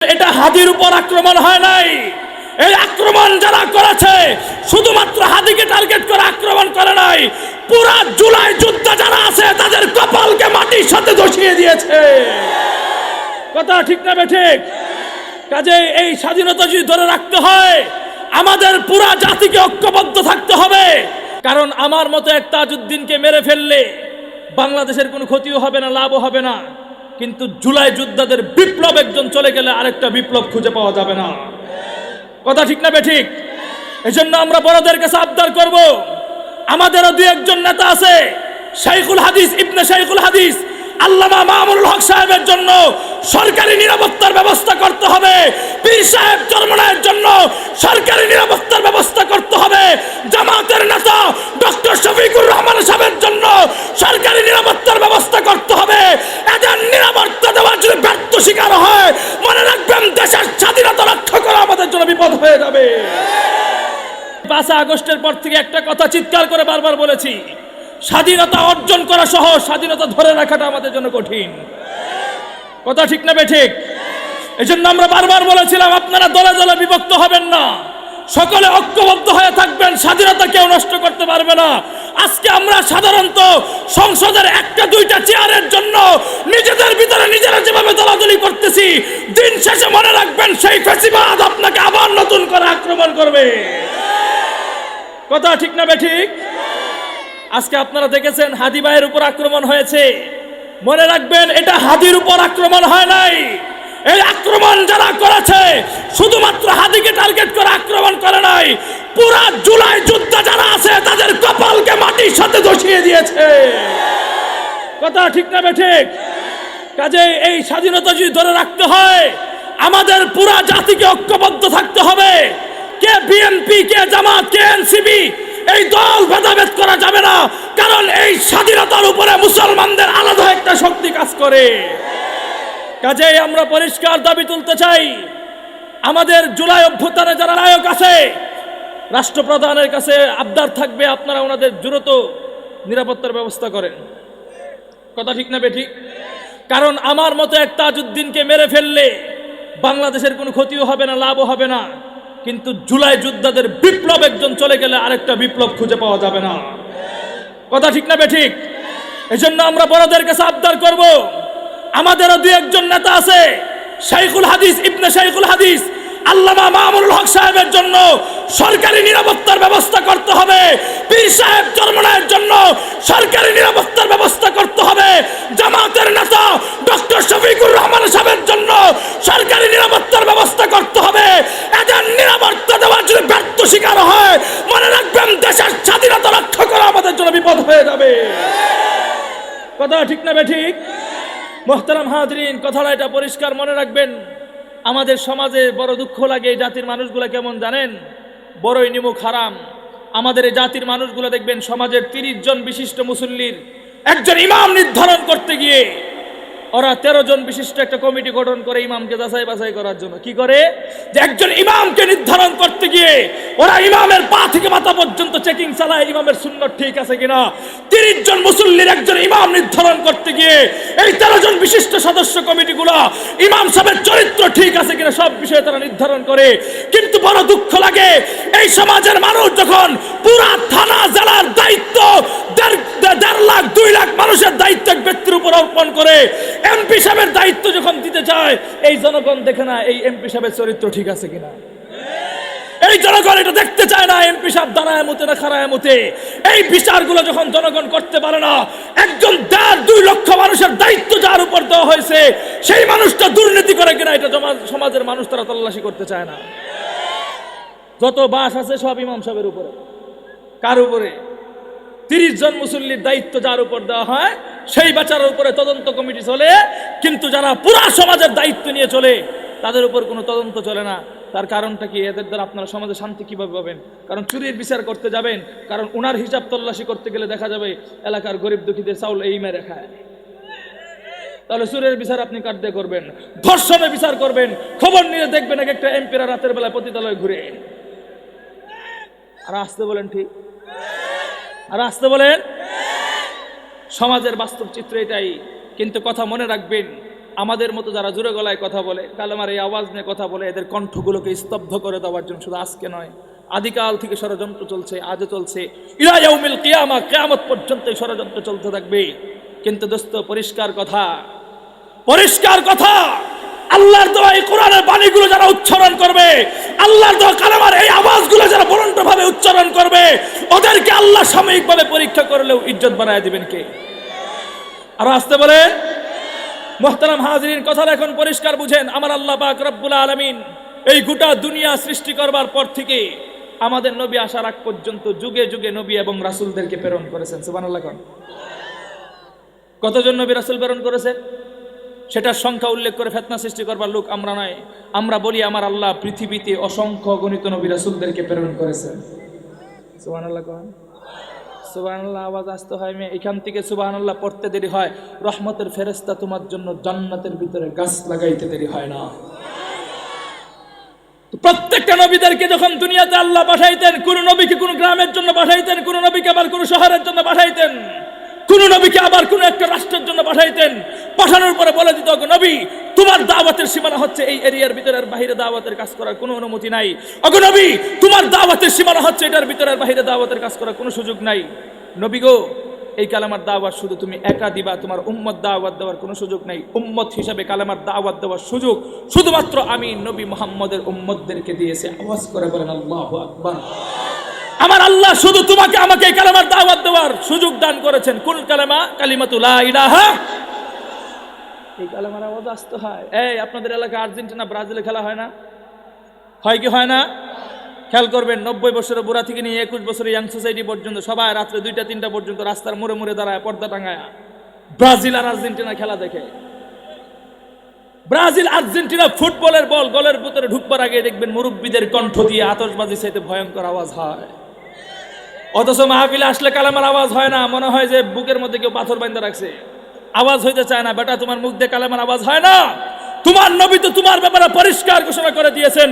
এটা হাদির উপর আক্রমণ হয় নাই। এই আক্রমণ যারা করেছে শুধুমাত্র হাদিকে টার্গেট করে আক্রমণ করে নাই, পুরা জুলাই যোদ্ধা যারা আছে তাদের কপালকে মাটির সাথে ধসিয়ে দিয়েছে। কথা ঠিক না বেঠিক? কাজে এই স্বাধীনতা যদি ধরে রাখতে হয় আমাদের পুরা জাতিকে ঐক্যবদ্ধ থাকতে হবে। কারণ আমার মতো এক তাজউদ্দিনকে মেরে ফেললে বাংলাদেশের কোনো ক্ষতিও হবে না, লাভও হবে না, কিন্তু জুলাই যোদ্ধাদের বিপ্লব একজন চলে গেলে আরেকটা বিপ্লব খুঁজে পাওয়া যাবে না। কথা ঠিক না বেঠিক? এজন্য আমরা বড়দের কাছে আবদার করব, আমাদেরও দুই একজন নেতা আছে, শাইখুল হাদিস ইবনে শাইখুল হাদিস আল্লামা মামুনুল হক সাহেবের জন্য সরকারি নিরাপত্তার ব্যবস্থা করতে হবে। পীর সাহেব চরমনায়ের জন্য সরকারি নিরাপত্তার ব্যবস্থা করতে হবে। জামাতের নেতা ডক্টর শফিকুর রহমান সাহেবের জন্য সরকারি নিরাপত্তার ব্যবস্থা করতে হবে। এদের নিরাপত্তা দেওয়ার যদি ব্যর্থ শিকার হয়, মনে রাখবেন দেশের স্বাধীনতা রক্ষা করা আমাদের জন্য বিপদ হয়ে যাবে। 5 আগস্টের পর থেকে একটা কথা চিৎকার করে বারবার বলেছি, স্বাধীনতা অর্জন করা সহ স্বাধীনতা ধরে রাখাটা আমাদের জন্য কঠিন। কথা ঠিক না বেঠিক? এজন্য আমরা বারবার বলেছিলাম আপনারা দলে দলে বিভক্ত হবেন না, সকলে ঐক্যবদ্ধ হয়ে থাকবেন, স্বাধীনতা কেউ নষ্ট করতে পারবে না। আজকে আমরা সাধারণত সংসদের একটা দুইটা চেয়ারের জন্য নিজেদের ভিতরে নিজেরা যেভাবে দলাদলি করতেছি, দিন শেষে মনে রাখবেন সেই ফ্যাসিবাদ আপনাকে আবার নতুন করে আক্রমণ করবে। কথা ঠিক না বেঠিক? আজকে আপনারা দেখেছেন হাদি ভাইয়ের উপর আক্রমণ হয়েছে, মনে রাখবেন এটা হাদির উপর আক্রমণ হয় নাই। এই আক্রমণ যারা করেছে শুধুমাত্র হাদিকে টার্গেট করে আক্রমণ করে নাই, পুরা জুলাই যোদ্ধা যারা আছে তাদের কপালকে মাটির সাথে ধসিয়ে দিয়েছে। কথা ঠিক না বেঠিক? কাজে এই স্বাধীনতা যদি ধরে রাখতে হয় আমাদের পুরা জাতিকে ঐক্যবদ্ধ থাকতে হবে। কে বিএনপি, কে জামাত, কে এনসিপি, এই দল ভেদাভেদ করা যাবে না। কারণ এই স্বাধীনতার উপরে মুসলমানদের আলাদা একটা শক্তি কাজ করে। কাজেই আমরা পরিষ্কার দাবি তুলতে চাই, আমাদের জুলাই অভ্যুত্থানে যারা নায়ক আছে রাষ্ট্রপ্রধানের কাছে আবদার থাকবে আপনারা ওনাদের দ্রুত নিরাপত্তার ব্যবস্থা করেন। কথা ঠিক না বেঠিক? কারণ আমার মতো এক তাজউদ্দিনকে মেরে ফেললে বাংলাদেশের কোনো ক্ষতিও হবে না, লাভও হবে না, কিন্তু জুলাই যোদ্ধাদের বিপ্লব একজন চলে গেলে আরেকটা বিপ্লব খুঁজে পাওয়া যাবে না। কথা ঠিক না বেঠিক? এজন্য আমরা বড়দের কাছে আবদার করব, আমাদেরও দুই একজন নেতা আছে, শাইখুল হাদিস ইবনে শাইখুল হাদিস আল্লামা মামুনুল হক সাহেবের জন্য সরকারি নিরাপত্তার ব্যবস্থা করতে হবে। পীর সাহেব চরমনায়ের জন্য সরকারি নিরাপত্তার ব্যবস্থা করতে হবে। জামাতের নেতা ডক্টর শফিকুর রহমান সাহেবের জন্য সরকারি নিরাপত্তার ব্যবস্থা করতে হবে। এদের নিরাপত্তা দেওয়ার যদি ব্যর্থ শিকার হয়, মনে রাখবেন দেশের স্বাধীনতা রক্ষা করা আমাদের জন্য বিপদ হয়ে যাবে। কথা ঠিক না বেঠিক? মোহতারাম হাজরিন, কথাটা এটা পরিষ্কার মনে রাখবেন। আমাদের সমাজে বড় দুঃখ লাগে, জাতির মানুষগুলো কেমন জানেন, বড়ই নিমুখ হারাম। আমাদের এই জাতির মানুষগুলো দেখবেন সমাজের 30 জন বিশিষ্ট মুসল্লির একজন ইমাম নির্ধারণ করতে গিয়ে ওরা 13 জন বিশিষ্ট একটা কমিটি গঠন করে ইমামকে যাচাই বাছাই করার জন্য। কি করে? যে একজন ইমামকে নির্ধারণ করতে গিয়ে ওরা ইমামের পা থেকে মাথা পর্যন্ত চেকিং চালায়, ইমামের সুন্নত ঠিক আছে কিনা। 30 জন মুসল্লির একজন ইমাম নির্ধারণ করতে গিয়ে এই 13 জন বিশিষ্ট সদস্য কমিটিগুলো ইমাম সাহেবের চরিত্র ঠিক আছে কিনা সব বিষয়ে তারা নির্ধারণ করে। কিন্তু বড় দুঃখ লাগে, এই সমাজের মানুষ যখন পুরা থানা জেলার দায়িত্ব 1.5 লাখ 2 লাখ মানুষের দায়িত্ব এক ব্যক্তির উপর অর্পণ করে, এমপি সাহেবের দায়িত্ব যখন দিতে চায়, এই জনগণ দেখে না এই এমপি সাহেবের চরিত্র ঠিক আছে কিনা। এই জনগণ এটা দেখতে চায় না এমপি সাহেব দাঁড়ায় মতে না খাড়ায় মতে। এই বিচারগুলো যখন জনগণ করতে পারে না, একজন 1.5-2 লক্ষ মানুষের দায়িত্ব যার উপর দেওয়া হয়েছে সেই মানুষটা দুর্নীতি করে কিনা এটা সমাজের মানুষ তারা তল্লাশি করতে চায় না। যত বাস আছে সব ইমাম সাহেবের উপরে। কার উপরে? 30 জন মুসল্লির দায়িত্ব যার উপর দেওয়া হয় সেই বাচ্চার উপরে তদন্ত কমিটি চলে, কিন্তু যারা পুরা সমাজের দায়িত্ব নিয়ে চলে তাদের উপর কোনো তদন্ত চলে না। তার কারণটা কি? এদের দ্বারা আপনারা সমাজে শান্তি কিভাবে পাবেন? কারণ চুরির বিচার করতে যাবেন, কারণ ওনার হিসাব তল্লাশি করতে গেলে দেখা যাবে এলাকার গরিব দুঃখীদের চাউল এই মেরে খায়। তাহলে চুরের বিচার আপনি কার দিয়ে করবেন? ধর্ষণের বিচার করবেন। খবর নিয়ে দেখবেন এক একটা এমপিরা রাতের বেলায় পতিতালয়ে ঘুরে। আর আসতে বলেন ঠিক, আর আসতে বলেন। সমাজের বাস্তব চিত্র এটাই। কিন্তু কথা মনে রাখবেন, আমাদের মতো যারা জোরে গলায় কথা বলে, কালেমার এই আওয়াজ নিয়ে কথা বলে, এদের কণ্ঠগুলোকে স্তব্ধ করে দেওয়ার জন্য শুধু আজকে নয়, আদিকাল থেকে ষড়যন্ত্র চলছে, আজও চলছে, ইলা ইয়াউমিল কিয়ামা, কিয়ামত পর্যন্ত এই ষড়যন্ত্র চলতে থাকবে। কিন্তু দোস্ত, পরিষ্কার কথা, আল্লাহর দেওয়া এই কোরআনের বাণীগুলো যারা উচ্চারণ করবে, আল্লাহর দেওয়া কালেমার এই আওয়াজগুলো যারা বলন্তভাবে উচ্চারণ করবে, ওদেরকে আল্লাহ সাময়িকভাবে পরীক্ষা করলেও ইজ্জত বানায় দিবেন কে? আরো আসতে বলে। মুহতারাম হাজিরিন, কথাটা এখন পরিষ্কার বুঝেন। আমার আল্লাহ পাক রব্বুল আলামিন এই গোটা দুনিয়া সৃষ্টি করবার পর থেকে আমাদের নবী আসার আগ পর্যন্ত যুগে যুগে নবী এবং রাসূলদেরকে প্রেরণ করেছেন। সুবহানাল্লাহ। কতজন নবী রাসূল প্রেরণ করেছেন সেটার সংখ্যা উল্লেখ করে ফিতনা সৃষ্টি করবার লোক আমরা নয়। আমরা বলি আমার আল্লাহ পৃথিবীতে অসংখ্য গণিত নবী রাসূলদেরকে প্রেরণ করেছেন। সুবহানাল্লাহ। সুবহানাল্লাহ আওয়াজ আসতে হয়, এখান থেকে সুবহানাল্লাহ পড়তে দেরি হয়, রহমতের ফেরেশতা তোমার জন্য জান্নাতের ভিতরে গাছ লাগাইতে দেরি হয় না। প্রত্যেকটা নবীদেরকে যখন দুনিয়াতে আল্লাহ পাঠাইতেন, কোন নবীকে কোন গ্রামের জন্য পাঠাইতেন, কোন নবীকে আবার কোন শহরের জন্য পাঠাইতেন, কোন নবীকে আবার কোন একটা রাষ্ট্রের জন্য পাঠাইতেন। পাঠানোর পরে বলে দিত, নবী তোমার দাওয়াতের সীমানা হচ্ছে এই এরিয়ার ভিতরের বাইরে দাওয়াতের কাজ করার কোনো অনুমতি নাই। ওগো নবী, তোমার দাওয়াতের সীমানা হচ্ছে এটার ভিতরের বাইরে দাওয়াতের কাজ করার কোনো সুযোগ নাই। নবী গো, এই কালেমার দাওয়াত শুধু তুমি একা দিবা, তোমার উম্মত দাওয়াত দেওয়ার কোনো সুযোগ নাই। উম্মত হিসাবে কালেমার দাওয়াত দেওয়ার সুযোগ শুধুমাত্র আমি নবী মুহাম্মদের উম্মতদেরকে দিয়েছি। আওয়াজ করে বলেন আল্লাহু আকবার। আমার আল্লাহ শুধু তোমাকে আমাকে এই কালেমার দাওয়াত দেওয়ার সুযোগ দান করেছেন। কুল কালেমা কালিমাতু লা ইলাহা, এই কালেমার আওয়াজ আসতে হয়। এই আপনাদের এলাকায় আর্জেন্টিনা ব্রাজিলে খেলা হয় না? হয় কি হয় না? খেয়াল করবেন, 90 বছরের বুড়া থেকে নিয়ে 21 বছরের ইয়াং সোসাইটি পর্যন্ত সবাই রাত্রে 2টা-3টা পর্যন্ত রাস্তার মোড়ে মোড়ে দাঁড়ায়, পর্দা টাঙায় ব্রাজিল আর আর্জেন্টিনা খেলা দেখে। ব্রাজিল আর্জেন্টিনা ফুটবলের বল গোলের ভিতরে ঢুকবার আগে দেখবেন মুরব্বীদের কণ্ঠ দিয়ে আতশবাজি চাইতে ভয়ঙ্কর আওয়াজ হয়। অথচ মাহফিলে আসলে কালেমার আওয়াজ হয় না, মনে হয় যে বুকের মধ্যে কেউ পাথর বাঁধা রাখছে। আওয়াজ হইতে চায় না। বেটা, তোমার মুখ দিয়ে কালেমার আওয়াজ হয় না। তোমার নবী তো তোমার ব্যাপারে পরিষ্কার ঘোষণা করে দিয়েছেন,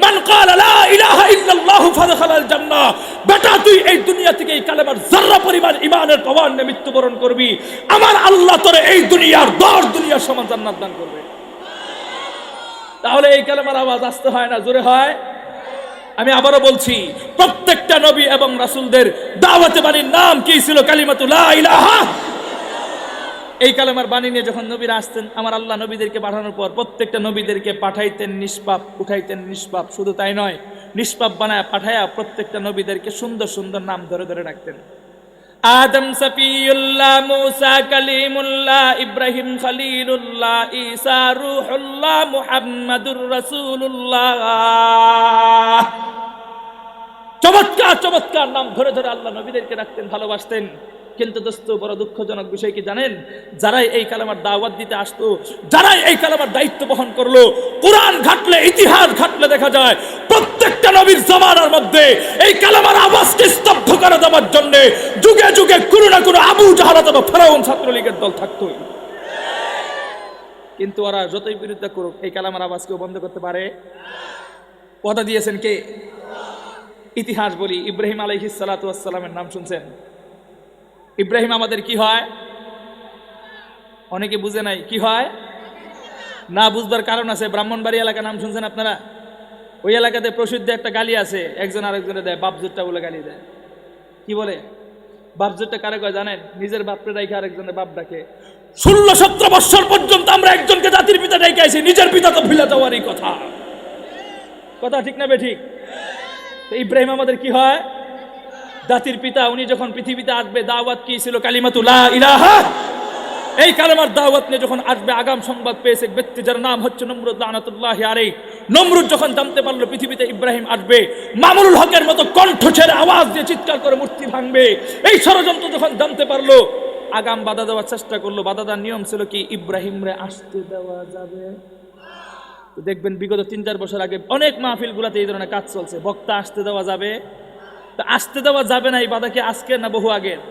মান ক্বালা লা ইলাহা ইল্লাল্লাহু ফাদখালাল জান্নাহ। বেটা, তুই এই দুনিয়া থেকে এই কালেমার যারা পরিমাণ ঈমানের পাওয়ার নিয়ে মৃত্যুবরণ করবি, আমার আল্লাহ তোরে এই দুনিয়ার 10 দুনিয়ার সমান জান্নাত দান করবে। তাহলে এই কালেমার আওয়াজ আসতে হয় না, জোরে হয়। আমি আবারও বলছি, প্রত্যেকটা নবী এবং রাসূলদের দাওয়াতে বাণীর নাম কি ছিল? কালিমাতু লা ইলাহা। এই কালেমার বাণী নিয়ে যখন নবীরা আসতেন, আমার আল্লাহ নবীদেরকে পাঠানোর পর প্রত্যেকটা নবীদেরকে পাঠাইতেন নিষ্পাপ, উঠাইতেন নিষ্পাপ। শুধু তাই নয়, নিষ্পাপ বানায় পাঠায়া প্রত্যেকটা নবীদেরকে সুন্দর সুন্দর নাম ধরে ধরে ডাকতেন। আদম সফিউল্লাহ, মুসা কালিমুল্লাহ, ইব্রাহিম খলিলুল্লাহ, ঈসা রূহুল্লাহ, মুহাম্মাদুর রাসূলুল্লাহ। চমৎকার চমৎকার নাম ধরে ধরে আল্লাহ নবীদেরকে ডাকতেন, ভালোবাসতেন। কিন্তু দোস্ত, বড় দুঃখজনক বিষয় কি জানেন? যারাই এই কালেমার দাওয়াত দিতে আসতো, যারাই এই কালেমার দায়িত্ব বহন করলো, কোরআন ঘাটলে, ইতিহাস ঘাটলে দেখা যায় প্রত্যেকটা নবীর জামানার মধ্যে এই কালেমার আওয়াজকে স্তব্ধ করে দেওয়ার জন্য যুগে যুগে কোনো না কোনো আবু জাহল অথবা ফেরাউন ছাত্রলীগের দল থাকতোই। কিন্তু ওরা যতই বিরোধিতা করুক, এই কালেমার আওয়াজ কেউ বন্ধ করতে পারে? কথা দিয়েছেন কে? ইতিহাস বলি, ইব্রাহিম আলাইহিস সালাতু ওয়াস সালামের নাম শুনছেন? ইব্রাহিম আমাদের কি হয়? অনেকে বুঝে নাই কি হয়। না বুঝবার কারণ আছে। ব্রাহ্মণবাড়ি এলাকার নাম শুনছেন আপনারা? ওই এলাকাতে প্রসিদ্ধ একটা গালি আছে, একজন আরেকজনে দেয়, বাপজোরটা বলে গালি দেয়। কি বলে? বাপজোরটা কারে কয় জানেন? নিজের বাপরে ডাইকে আরেকজনের বাপ ডাকে। 16-17 বছর পর্যন্ত আমরা একজনকে জাতির পিতা ডাইকে আইছি, নিজের পিতা তো ভুলে যাওয়ারই কথা। কথা ঠিক না বেঠিক? তো ইব্রাহিম আমাদের কি হয়? জাতির পিতা। উনি যখন পৃথিবীতে আসবে, দাওয়াত কি ছিল? কালিমাতু লা ইলাহা। এই কালেমার দাওয়াত নিয়ে যখন আসবে, আগাম সংবাদ পেয়েছে ব্যক্তি যার নাম হচ্ছে নমরুদ লানাতুল্লাহি আলাইহি। নমরুদ যখন জানতে পারলো পৃথিবীতে ইব্রাহিম আসবে, মামুনুল হকের মতো কণ্ঠ ছেড়ে আওয়াজ দিয়ে চিৎকার করে মূর্তি ভাঙবে, এই ষড়যন্ত্র যখন জানতে পারলো, আগাম বাধা দেওয়ার চেষ্টা করলো। বাধা দেওয়ার নিয়ম ছিল কি? ইব্রাহিমরে আসতে দেওয়া যাবে। দেখবেন বিগত 3-4 বছর আগে অনেক মাহফিলগুলোতে এই ধরনের কাজ চলছে। বক্তা আসতে দেওয়া যাবে, তা আসতে দেওয়া যাবে না। এই বাধা কি আজকে না বহু আগের?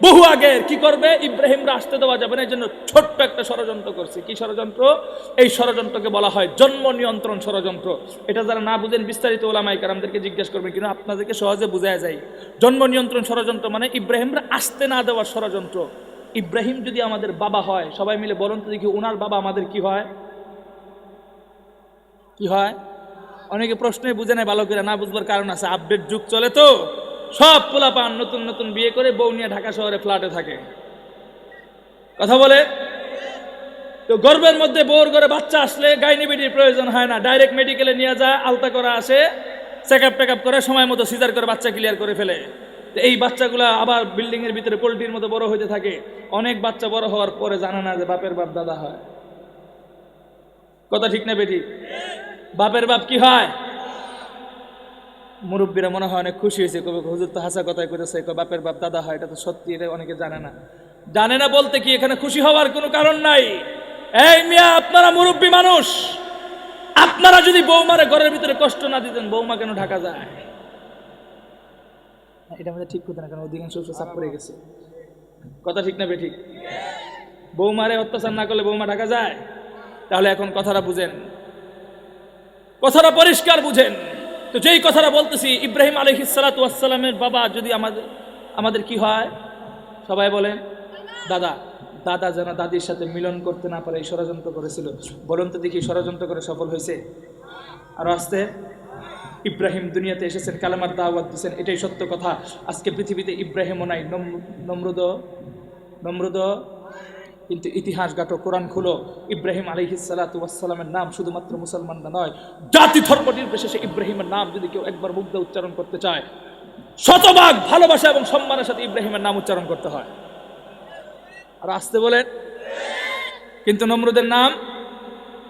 বহু আগের। কি করবে? ইব্রাহিমরা আসতে দেওয়া যাবে না, এই জন্য ছোট্ট একটা ষড়যন্ত্র করছে। কি ষড়যন্ত্র? এই ষড়যন্ত্রকে বলা হয় জন্ম নিয়ন্ত্রণ ষড়যন্ত্র। এটা যারা না বুঝেন বিস্তারিত ওলামায়ে কেরামদেরকে জিজ্ঞেস করবেন, কিন্তু আপনাদেরকে সহজে বোঝা যায়। জন্ম নিয়ন্ত্রণ ষড়যন্ত্র মানে ইব্রাহিমরা আসতে না দেওয়ার ষড়যন্ত্র। ইব্রাহিম যদি আমাদের বাবা হয়, সবাই মিলে বলুন তো দেখি ওনার বাবা আমাদের কি হয়? কি হয়? অনেকে প্রশ্নই বুঝে নেয় ভালো করে, না বুঝবার কারণ আছে, আপডেট যুগ চলে তো, সব পোলাপান নতুন নতুন বিয়ে করে বউ নিয়ে ঢাকা শহরে ফ্ল্যাটে থাকে, কথা বলে। তো গর্ভের মধ্যে বউর ঘরে বাচ্চা আসলে গাইনিবিটির প্রয়োজন হয় না, ডাইরেক্ট মেডিকেলে নিয়ে যায়, আলতা করা আসে, চেক আপ টেক আপ করে সময় মতো সিজার করে বাচ্চা ক্লিয়ার করে ফেলে। তো এই বাচ্চাগুলা আবার বিল্ডিং এর ভিতরে পোল্ট্রির মতো বড় হইতে থাকে। অনেক বাচ্চা বড় হওয়ার পরে জানে না যে বাপের বাপ দাদা হয়, কথা ঠিক না বেটি? বাপের বাপ কি হয়? মুরব্বীরা মনে হয় অনেক খুশি হয়েছে, কবে হুজুর তো হাসা কথাই করেছে, বাপের বাপ দাদা হয়, এটা তো সত্যি, এটা অনেকে জানে না। জানে না বলতে কি এখানে খুশি হওয়ার কোনো কারণ নাই। এই মিয়া, আপনারা মুরব্বী মানুষ, আপনারা যদি বৌমারে ঘরের ভিতরে কষ্ট না দিতেন, বৌমা কেন ঢাকা যায়? এটা আমাদের ঠিক করতে না, কারণ অধিকাংশ চাপ পড়ে গেছে, কথা ঠিক না বেঠিক? বৌমারে অত্যাচার না করলে বৌমা ঢাকা যায়? তাহলে এখন কথাটা বুঝেন, কথাটা পরিষ্কার বুঝেন। তো যেই কথাটা বলতেছি, ইব্রাহিম আলাইহিস সালাতু ওয়াস সালামের বাবা যদি আমাদের কি হয়? সবাই বলেন দাদা। দাদা যেন দাদির সাথে মিলন করতে না পারে এই ষড়যন্ত্র করেছিল। বলুন তো দেখি ষড়যন্ত্র করে সফল হয়েছে? আর আস্তে ইব্রাহিম দুনিয়াতে এসেছেন, কালেমার দাওয়াত দিয়েছেন, এটাই সত্য কথা। আজকে পৃথিবীতে ইব্রাহিমও নাই, নমরুদ, কিন্তু ইতিহাস ঘাটো, কোরআন খুলো, ইব্রাহিম আলাইহিস সালাতু ওয়াস সালামের নাম শুধুমাত্র মুসলমানরা নয়, জাতি ধর্ম নির্বিশেষে ইব্রাহিমের নাম যদি কেউ একবার মুখ দিয়ে উচ্চারণ করতে চায়, শতভাগ ভালোবাসা এবং সম্মানের সাথে ইব্রাহিমের নাম উচ্চারণ করতে হয়। আর আসতে বলেন, কিন্তু নমরুদের নাম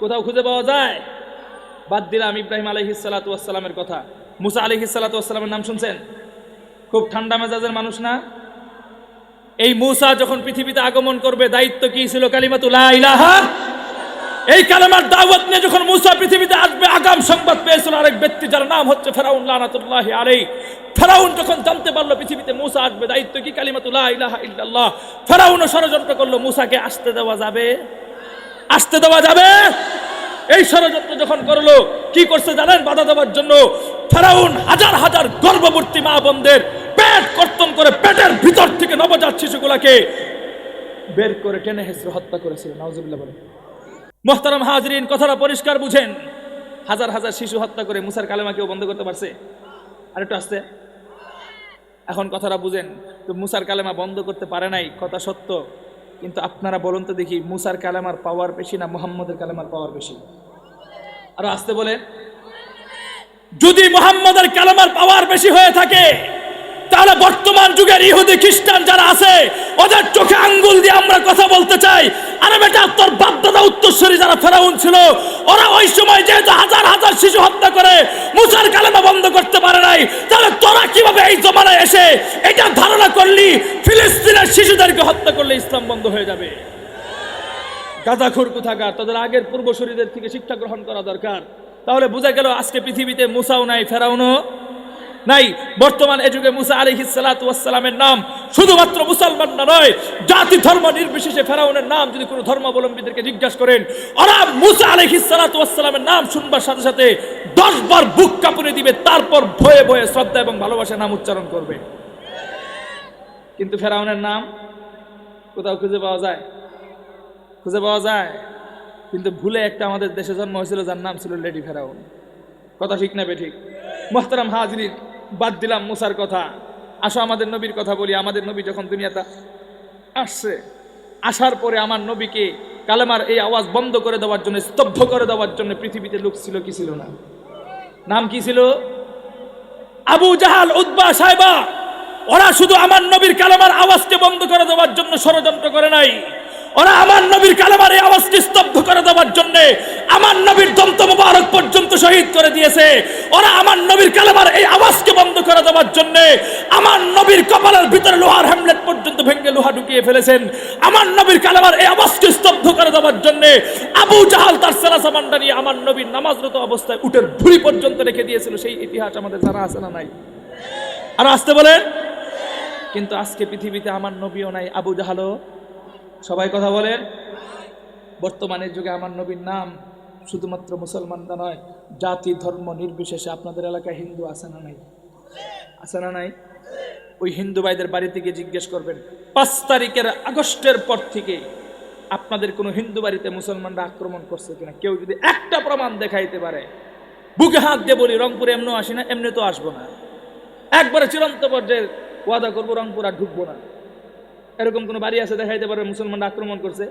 কোথাও খুঁজে পাওয়া যায়? বাদ দিলাম ইব্রাহিম আলাইহিস সালাতু ওয়াস সালামের কথা, মুসা আলাইহিস সালাতু ওয়াস সালামের নাম শুনছেন? খুব ঠান্ডা মেজাজের মানুষ না? এই মুসা যখন পৃথিবীতে আগমন করবে, দায়িত্ব কি ছিল? কালিমাতু লা ইলাহা, এই কালেমার দাওয়াত নিয়ে যখন মুসা পৃথিবীতে আসবে, আগাম সংবাদ পেয়েছিল আরেক ব্যক্তি যার নাম হচ্ছে ফেরাউন লানাতুল্লাহি আলাইহি। ফেরাউন যখন জানতে পারলো পৃথিবীতে মুসা আসবে, দায়িত্ব কি? কালিমাতু লা ইলাহা ইল্লাল্লাহ। ফেরাউনও ষড়যন্ত্র করলো, মুসাকে আসতে দেওয়া যাবে? আসতে দেওয়া যাবে? এই ষড়যন্ত্র যখন করলো, কি করছে জানেন? বাধা দেওয়ার জন্য ফেরাউন হাজার হাজার গর্ভবতী মা বোনদের পেট কর্তন করে পেটের ভিতর থেকে নবজাত শিশুগুলাকে বের করে টেনে হেসড়ে হত্যা করেছিল। নাউজুবিল্লাহ বলেন। মুহতারাম হাজরিন, কথাটা পরিষ্কার বুঝেন। হাজার হাজার শিশু হত্যা করে মুসার কালেমা কেউ বন্ধ করতে পারছে? আর একটু আসতে, এখন কথাটা বুঝেন। তো মুসার কালেমা বন্ধ করতে পারে নাই, কথা সত্য, কিন্তু আপনারা বলুন তো দেখি, মুসার কালেমার পাওয়ার বেশি না মুহাম্মদের কালেমার পাওয়ার বেশি? আর আসতে বলেন, যদি মুহাম্মদের কালেমার পাওয়ার বেশি হয়ে থাকে, তাহলে বর্তমান যুগের ইহুদি খ্রিস্টান যারা আছে, ওদের চোখে আঙ্গুল দিয়ে আমরা কথা বলতে চাই, আরে বেটা, তোর বাপদাদা উত্তরসূরি যারা ফেরাউন ছিল, ওরা ওই সময় যেহেতু হাজার হাজার শিশু হত্যা করে মুসার কালেমা বন্ধ করতে পারে নাই, তাহলে তোরা কিভাবে এই জমানায় এসে এটা ধারণা করলি ফিলিস্তিনের শিশুদেরকে হত্যা করলে ইসলাম বন্ধ হয়ে যাবে? গাঁজাখোর কোথাকার, তাদের আগের পূর্বসূরীদের থেকে শিক্ষা গ্রহণ করা দরকার। তাহলে বোঝা গেল আজকে পৃথিবীতে মুসাও নাই, ফেরাউনও নাই। বর্তমান এ যুগে মুসা আলাইহিস সালাতু ওয়াস সালামের নাম শুধুমাত্র মুসলমানরা নয়, জাতি ধর্ম নির্বিশেষে ফেরাউনের নাম যদি কোনো ধর্মাবলম্বীদেরকে জিজ্ঞাসা করেন, ওরা মুসা আলাইহিস সালাতু ওয়াস সালামের নাম শুনবার সাথে সাথে 10 বার বুক কাঁপুনি দিবে, তারপর ভয়ে ভয়ে শ্রদ্ধা এবং ভালোবাসার নাম উচ্চারণ করবে। কিন্তু ফেরাউনের নাম কোথাও খুঁজে পাওয়া যায়? খুঁজে পাওয়া যায়, কিন্তু ভুলে একটা আমাদের দেশে জন্ম হয়েছিল যার নাম ছিল লেডি ফেরাউন। কথা ঠিক না বেঠিক? মুহতারাম হাজরিন, বাদ দিলাম মুসার কথা, আসো আমাদের নবীর কথা বলি। আমাদের নবী যখন দুনিয়াতে আসছে, আসার পরে আমার নবীকে কালেমার এই আওয়াজ বন্ধ করে দেওয়ার জন্য, স্তব্ধ করে দেওয়ার জন্য পৃথিবীতে লোক ছিল কি ছিল না? নাম কি ছিল? আবু জাহাল, উতবা, সাইবা। ওরা শুধু আমার নবীর কালেমার আওয়াজকে বন্ধ করে দেওয়ার জন্য ষড়যন্ত্র করে নাই, ওরা আমার নবীর কালেমার এই আওয়াজকে স্তব্ধ করে দেওয়ার জন্য আমার নবীর দন্ত মুবারক পর্যন্ত শহীদ করে দিয়েছে। ওরা আমার নবীর কালেমার এই আওয়াজকে বন্ধ করে দেওয়ার জন্য আমার নবীর কপালের ভিতরে লোহার হ্যামলেট পর্যন্ত ভেঙে লোহা ঢুকিয়ে ফেলেছেন। আমার নবীর কালেমার এই আওয়াজকে স্তব্ধ করে দেওয়ার জন্য আবু জাহাল তার সেনা সামান্ডা নিয়ে আমার নবীর নামাজরত অবস্থায় উটের ভুঁড়ি পর্যন্ত রেখে দিয়েছিল। সেই ইতিহাস আমাদের জানা আছে না নাই? আর আসতে বলেন, কিন্তু আজকে পৃথিবীতে আমার নবীও নাই, আবু জাহালও। সবাই কথা বলেন। বর্তমানের যুগে আমার নবীর নাম শুধুমাত্র মুসলমানরা নয়, জাতি ধর্ম নির্বিশেষে, আপনাদের এলাকায় হিন্দু আছে না নাই? আছে না নাই? ওই হিন্দু ভাইদের বাড়িতে গিয়ে জিজ্ঞেস করবেন 5 তারিখের আগস্টের পর থেকে আপনাদের কোনো হিন্দু বাড়িতে মুসলমানরা আক্রমণ করছে কিনা। কেউ যদি একটা প্রমাণ দেখাইতে পারে, বুকে হাত দিয়ে বলি রংপুরে এমনিও আসি না, এমনি তো আসবো না, একবারে চিরন্ত পর্যায়ে ওয়াদা করবো রংপুর আর ঢুকবো না। এরকম কোনো বাড়ি আছে দেখাইতে পারবে মুসলমানরা আক্রমণ করছে?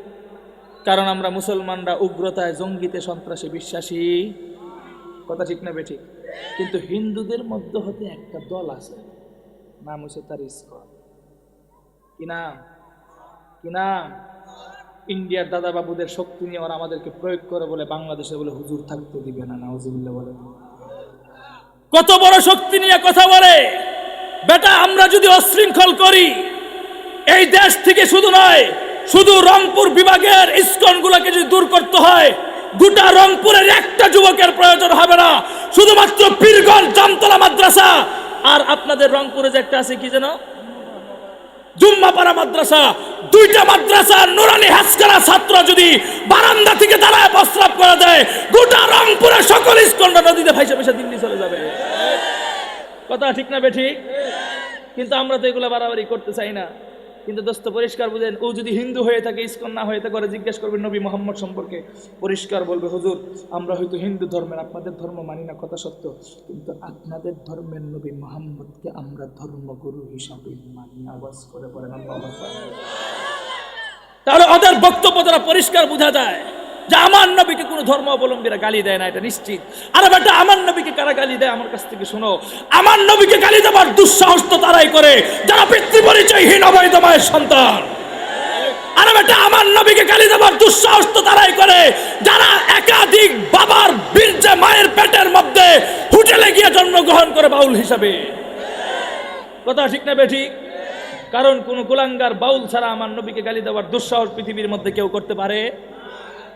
কারণ আমরা মুসলমানরা উগ্রতায়, জঙ্গিতে, সন্ত্রাসে বিশ্বাসী। কথা ঠিক না বেঠিক? কিন্তু হিন্দুদের মধ্য হতে একটা দল আছে, নাম হচ্ছে তার ইসকন। কি নাম? কি নাম? ইন্ডিয়ার দাদা বাবুদের শক্তি নিয়ে ওরা আমাদেরকে প্রয়োগ করে বলে বাংলাদেশে বলে হুজুর থাকতে দিবে না। নাউজুবিল্লাহ বলে। কত বড় শক্তি নিয়ে কথা বলে। বেটা আমরা যদি অশৃঙ্খল করি, এই দেশ থেকে শুধু নয়, শুধু রংপুর বিভাগের ইসকন গুলাকে যদি দূর করতে হয়, গোটা রংপুরের একটা যুবকের প্রয়োজন হবে না, শুধুমাত্র পীরগঞ্জ জামতলা মাদ্রাসা আর আপনাদের রংপুরে যে একটা আছে কি যেন জুম্মাপাড়া মাদ্রাসা, 2টা মাদ্রাসা নুরানি হাসকারা ছাত্র যদি বারান্দা থেকে দাঁড়ায় প্রস্রাব করে দেয়, গোটা রংপুরের সকল ইসকনরা নদীতে ভাইসা ভাইসা দিল্লি চলে যাবে। কথা ঠিক না বেঠিক? কিন্তু আমরা তো এগুলো বাড়াবাড়ি করতে চাই না। কিন্তু দোস্ত পরিষ্কার বুঝেন, ও যদি হিন্দু হয়ে থাকে, ইসকন না হয়ে থাকে, জিজ্ঞেস করবেন নবী মোহাম্মদ সম্পর্কে, পরিষ্কার বলবে হুজুর আমরা হয়তো হিন্দু ধর্মের, আপনাদের ধর্ম মানি না, কথা সত্য, কিন্তু আপনাদের ধর্মের নবী মোহাম্মদকে আমরা ধর্মগুরু হিসাবে মানি। আওয়াজ করে বলেন আল্লাহু আকবার। তাহলে ওদের বক্তব্য দ্বারা পরিষ্কার বোঝা যায় যে আমার নবীকে কোনো ধর্ম অবলম্বীরা গালি দেয় না, এটা নিশ্চিত। আরে বেটা আমার নবীকে কারা গালি দেয় আমার কাছ থেকে শোনো। আমার নবীকে গালি দেওয়ার দুঃসাহস তো তারাই করে যারা পিতৃ পরিচয়হীন অবৈধ মায়ের সন্তান। আরে বেটা আমার নবীকে গালি দেওয়ার দুঃসাহস তো তারাই করে যারা একাধিক বাবার বীর্যে মায়ের পেটের মধ্যে হোটেলে গিয়ে জন্মগ্রহণ করে বাউল হিসাবে। কথা ঠিক না বেঠিক? কারণ কোন কুলাঙ্গার বাউল ছাড়া আমার নবীকে গালি দেওয়ার দুঃসাহস পৃথিবীর মধ্যে কেউ করতে পারে